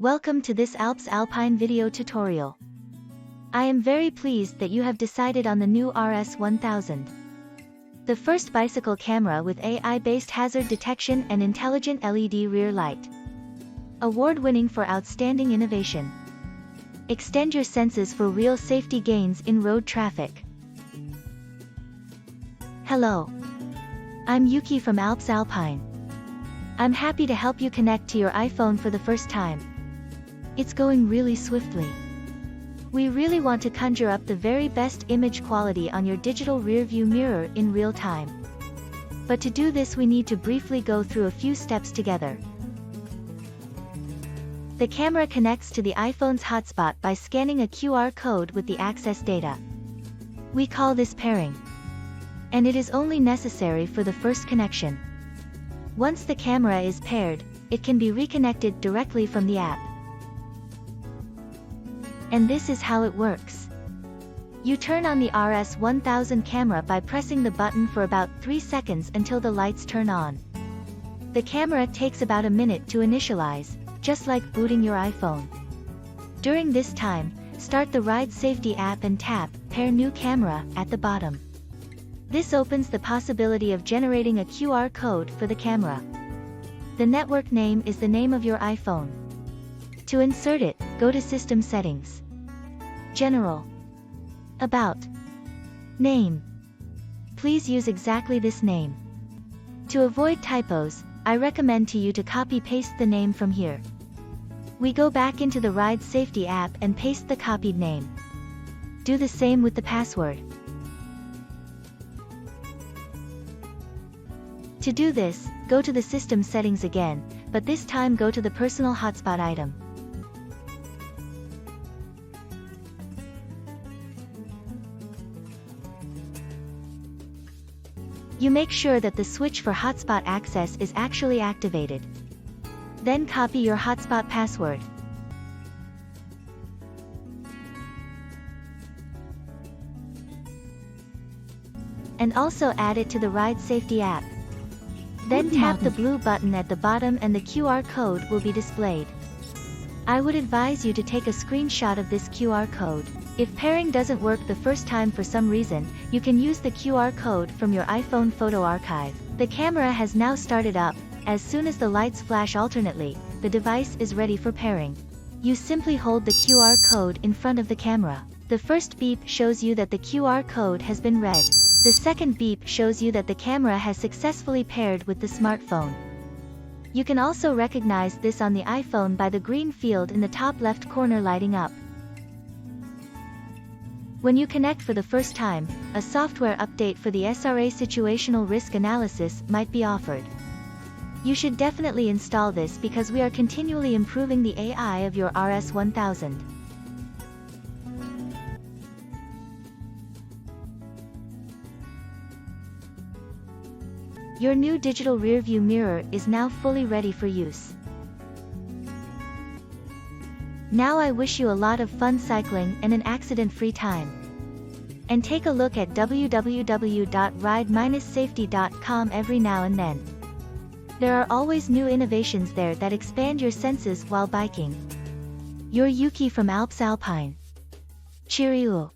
Welcome to this Alps Alpine video tutorial. I am very pleased that you have decided on the new RS1000. The first bicycle camera with AI-based hazard detection and intelligent LED rear light. Award-winning for outstanding innovation. Extend your senses for real safety gains in road traffic. Hello. I'm Yuki from Alps Alpine. I'm happy to help you connect to your iPhone for the first time. It's going really swiftly. We really want to conjure up the very best image quality on your digital rearview mirror in real time. But to do this we need to briefly go through a few steps together. The camera connects to the iPhone's hotspot by scanning a QR code with the access data. We call this pairing. And it is only necessary for the first connection. Once the camera is paired, it can be reconnected directly from the app. And this is how it works. You turn on the RS1000 camera by pressing the button for about 3 seconds until the lights turn on. The camera takes about a minute to initialize, just like booting your iPhone. During this time, start the Ride Safety app and tap Pair New Camera at the bottom. This opens the possibility of generating a QR code for the camera. The network name is the name of your iPhone. To insert it, go to System Settings. General. About. Name. Please use exactly this name. To avoid typos, I recommend to you to copy-paste the name from here. We go back into the Ride Safety app and paste the copied name. Do the same with the password. To do this, go to the System Settings again, but this time go to the Personal Hotspot item. You make sure that the switch for hotspot access is actually activated. Then copy your hotspot password. And also add it to the Ride Safety app. Then tap the blue button at the bottom and the QR code will be displayed. I would advise you to take a screenshot of this QR code. If pairing doesn't work the first time for some reason, you can use the QR code from your iPhone photo archive. The camera has now started up. As soon as the lights flash alternately, the device is ready for pairing. You simply hold the QR code in front of the camera. The first beep shows you that the QR code has been read. The second beep shows you that the camera has successfully paired with the smartphone. You can also recognize this on the iPhone by the green field in the top left corner lighting up. When you connect for the first time, a software update for the SRA situational risk analysis might be offered. You should definitely install this because we are continually improving the AI of your RS1000. Your new digital rearview mirror is now fully ready for use. Now I wish you a lot of fun cycling and an accident-free time. And take a look at www.ride-safety.com every now and then. There are always new innovations there that expand your senses while biking. You're Yuki from Alps Alpine. Cheerio.